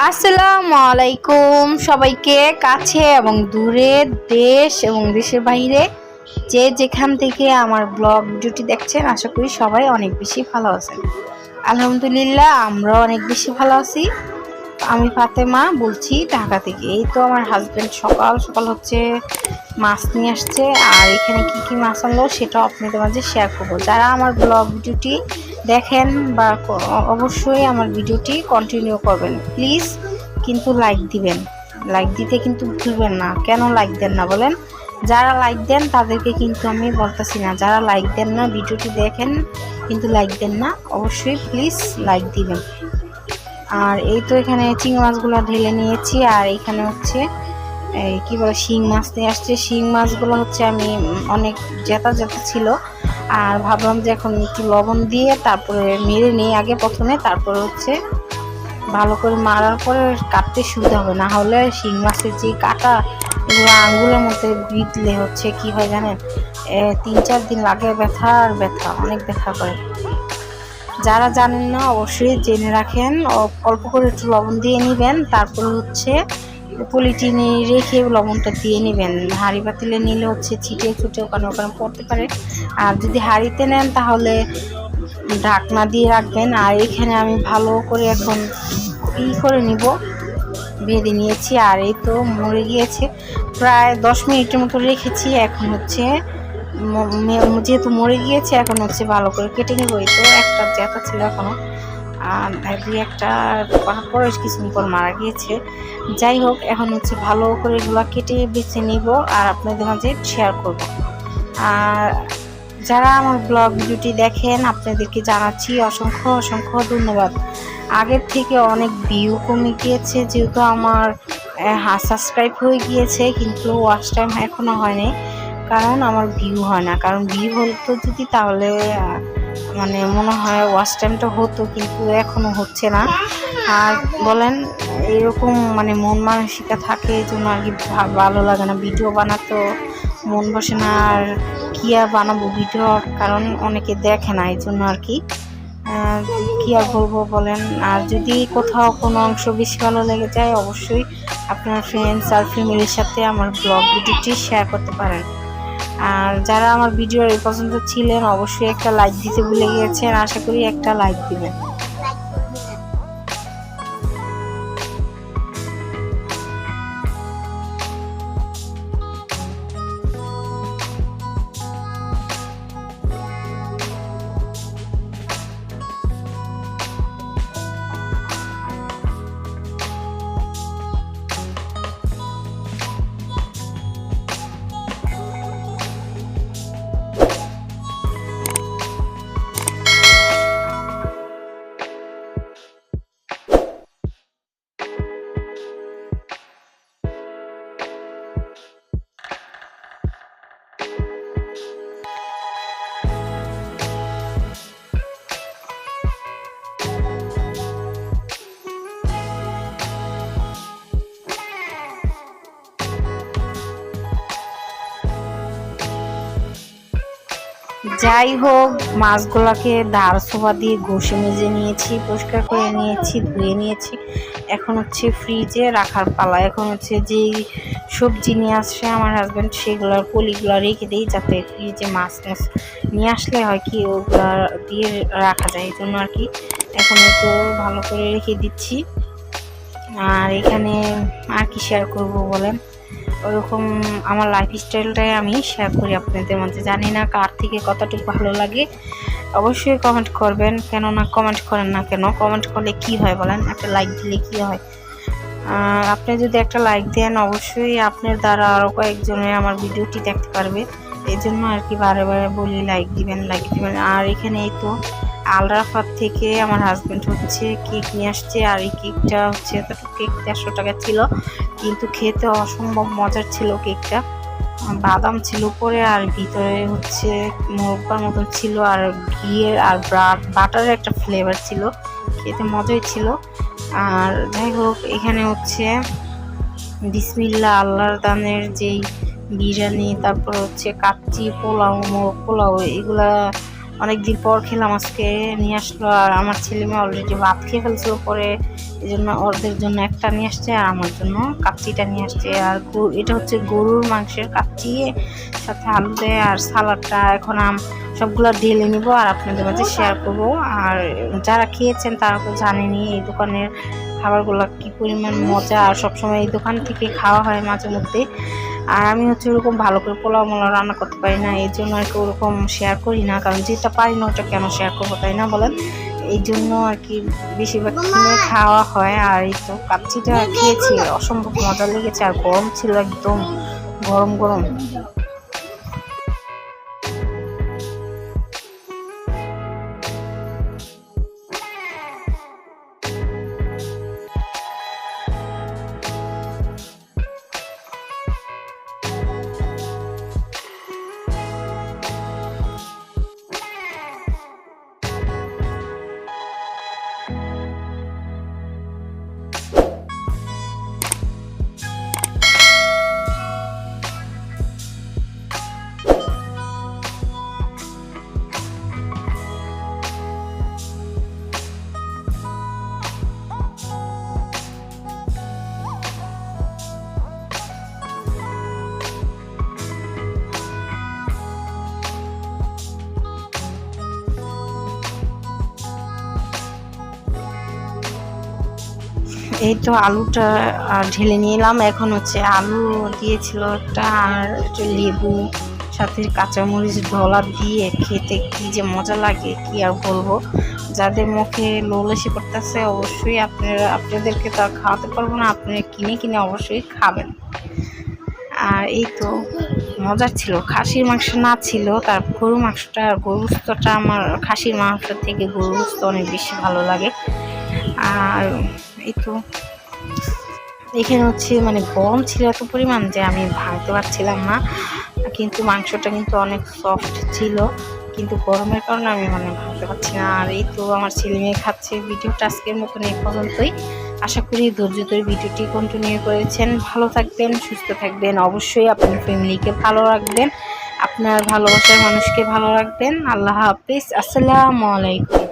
আসসালামু আলাইকুম সবাইকে, কাছে এবং দূরে, দেশ এবং দেশের বাইরে যে যেখান থেকে আমার ব্লগ ভিডিওটি দেখছেন, আশা করি সবাই অনেক বেশি ভালো আছেন। আলহামদুলিল্লাহ, আমরাও অনেক বেশি ভালো আছি। আমি ফাতেমা বলছি ঢাকা থেকে। এই তো আমার হাজব্যান্ড সকাল সকাল মাছ নিয়ে আসছে, আর এখানে কি কি মাছ আনলো সেটাও আপনাদের মাঝে শেয়ার করবো। যারা আমার ব্লগ ভিডিওটি দেখেন বা অবশ্যই আমার ভিডিওটি কন্টিনিউ করবেন প্লিজ, কিন্তু লাইক দিবেন। লাইক দিতে কিন্তু ভুলবেন না। কেন লাইক দেন না বলেন? যারা লাইক দেন তাদেরকে কিন্তু আমি বলতেছি না, যারা লাইক দেন না, ভিডিওটি দেখেন কিন্তু লাইক দেন না, অবশ্যই প্লিজ লাইক দিবেন। আর এই তো এখানে চিংড়ি মাছগুলো ঢেলে নিয়েছি, আর এখানে এই কী বলে শিং মাছ নিয়ে আসছে। শিং মাছগুলো আমি অনেক জেতা জেতা ছিল, আর ভাবলাম যে এখন একটু লবণ দিয়ে তারপরে মেরে নিই আগে প্রথমে, তারপরে ভালো করে মারার পরে কাটতে সুবিধা হবে। না হলে শিং মাছের যে কাটা, এগুলো আঙুলের মধ্যে বিঁধলে কি হয় জানেন, 3-4 দিন লাগে, ব্যথা আর ব্যথা, অনেক ব্যথা করে। যারা জানেন না অবশ্যই জেনে রাখেন। অল্প করে একটু লবণ দিয়ে নেবেন, তারপরে পলিটিনে রেখে লবণটা দিয়ে নেবেন। হাঁড়ি পাতিলে নিলে ছিটিয়ে ছুটে ওখানে ওখানে পড়তে পারে, আর যদি হাঁড়িতে নেন তাহলে ঢাকনা দিয়ে রাখবেন। আর এখানে আমি ভালো করে এখন করে নিব, বেঁধে নিয়েছি। আর এই তো মরে গিয়েছে, প্রায় 10 মিনিটের মতো রেখেছি। এখন যেহেতু মরে গিয়েছে, এখন ভালো করে কেটে নেবো। এই তো একটা জেতা ছিল এখনো, আর একটা পরে কিছুদিন পর মারা গিয়েছে। যাই হোক, এখন ভালো করে এগুলো কেটে বেছে নিব আর আপনাদের মাঝে শেয়ার করব। আর যারা আমার ব্লগ ভিডিওটি দেখেন আপনাদেরকে জানাচ্ছি অসংখ্য অসংখ্য ধন্যবাদ। আগের থেকে অনেক ভিউ কমে গিয়েছে, যেহেতু আমার সাবস্ক্রাইব হয়ে গিয়েছে, কিন্তু ওয়াচ টাইম এখনও হয়নি, কারণ আমার ভিউ হয় না। কারণ ভিউ হতো যদি, তাহলে মনে হয় ওয়াচ টাইমটা হতো, কিন্তু এখনও হচ্ছে না। আর বলেন, এরকম মন মানসিকতা থাকে, এই জন্য আর কি ভালো লাগে না, ভিডিও বানাতেও মন বসে না। আর কি আর বানাবো ভিডিও, কারণ অনেকে দেখে না, এই জন্য আর কি আর বলবো বলেন। আর যদি কোথাও কোনো অংশ বেশি ভালো লেগে যায়, অবশ্যই আপনার ফ্রেন্ডস আর ফ্যামিলির সাথে আমার ব্লগ ভিডিওটি শেয়ার করতে পারেন। আর যারা আমার ভিডিও এই পর্যন্ত ছিলেন, অবশ্যই একটা লাইক দিতে ভুলে গিয়েছেন, আশা করি একটা লাইক দিবেন। যাই হোক, মাছগুলোকে দাঁড় সোফা দিয়ে ঘষে মেজে নিয়েছি, পরিষ্কার করে নিয়েছি, ধুয়ে নিয়েছি। এখন ফ্রিজে রাখার পালা। এখন যেই সবজি নিয়ে আসছে আমার হাজব্যান্ড, সেগুলোর পলিগুলো রেখে দিই, যাতে ফ্রিজে মাছ নিয়ে আসলে হয় কি ওগুলা দিয়ে রাখা যায়, এই জন্য আর কি এখন একটু ভালো করে রেখে দিচ্ছি। আর এখানে আর কি শেয়ার করব বলেন, ওরকম আমার লাইফ স্টাইলটাই আমি শেয়ার করি আপনাদের মধ্যে। জানি না কার থেকে কতটুকু ভালো লাগে, অবশ্যই কমেন্ট করবেন। কেননা কমেন্ট করেন না কেন? কমেন্ট করলে কি হয় বলেন? একটা লাইক দিলে কি হয়? আপনি যদি একটা লাইক দেন, অবশ্যই আপনার দ্বারা আরও কয়েকজনে আমার ভিডিওটি দেখতে পারবে, এই জন্য আর কি বারে বারে বলি লাইক দিবেন, লাইক দিবেন। আর এখানে এই তো আলরাফাত থেকে আমার হাজব্যান্ড কেক নিয়ে আসছে, আর এই কেকটা কেক 150 টাকা ছিল, কিন্তু খেতে অসম্ভব মজার ছিল কেকটা। বাদাম ছিল উপরে, আর ভিতরে মোরব্বার মতন ছিল, আর ঘিয়ের আর বাটারের একটা ফ্লেভার ছিল, খেতে মজাই ছিল। আর যাই হোক, এখানে বিসমিল্লাহ আল্লাহর দানের যেই বিরিয়ানি, তারপর কাচ্চি পোলাও, মোরগ পোলাও, এগুলা অনেকদিন পর খেলাম, আজকে নিয়ে আসলো। আর আমার ছেলে মেয়ে অলরেডি ভাত খেয়ে ফেলছিল, পরে এই জন্য ওদের জন্য একটা নিয়ে আসছে আর আমার জন্য কাচ্চিটা নিয়ে আসছে। আর এটা হচ্ছে গরুর মাংসের কাচ্চি, সাথে আলু দেয় আর সালাডটা। এখন সবগুলো ঢেলে নিব আর আপনাদের মাঝে শেয়ার করব। আর যারা খেয়েছেন তারা তো জানেনই এই দোকানের খাবারগুলো কি পরিমাণ মজা, আর সবসময় এই দোকান থেকে খাওয়া হয় মাঝে মধ্যে। আর আমি হচ্ছে ওরকম ভালো করে পোলাও মোলাও রান্না করতে পারি না, এই জন্য আর কি ওরকম শেয়ার করি না, কারণ যেটা পারি না ওটা কেন শেয়ার করবো, তাই না বলেন? এই জন্য আর কি বেশিরভাগ কিনে খাওয়া হয়। আর এই তো কাচ্চিটা খেয়েছি, অসম্ভব মজা লেগেছে, আর গরম ছিল, একদম গরম গরম। এই তো আলুটা ঢেলে নিলাম। এখন হচ্ছে আলু দিয়েছিল একটা, আর একটু লেবু, সাথে কাঁচামরিচ ঢলা দিয়ে খেতে কি যে মজা লাগে কি আর বলবো। যাদের মুখে লোল এসে পড়তেছে অবশ্যই আপনাদেরকে তো আর খাওয়াতে পারবো না, আপনারা কিনে কিনে অবশ্যই খাবেন। আর এই তো মজার ছিল, খাসির মাংস না ছিল, তার গরুর মাংসটা আর গরুস্তটা আমার খাসির মাংস থেকে গরুস্ত অনেক বেশি ভালো লাগে। আর এই তো এখানে হচ্ছে মানে গরম ছিল এত পরিমাণ যে আমি ভাঙতে পারছিলাম না, কিন্তু মাংসটা কিন্তু অনেক সফট ছিল, কিন্তু গরমের কারণে আমি মানে ভাঙতে পারছি না। আর এই তো আমার ছেলে মেয়ে খাচ্ছে। ভিডিওটা আজকের মতন এই পর্যন্তই। আশা করি ধৈর্য ধরে ভিডিওটি কন্টিনিউ করেছেন। ভালো থাকবেন, সুস্থ থাকবেন, অবশ্যই আপনার ফ্যামিলিকে ভালো রাখবেন, আপনার ভালোবাসার মানুষকে ভালো রাখবেন। আল্লাহ হাফিজ, আসসালামু আলাইকুম।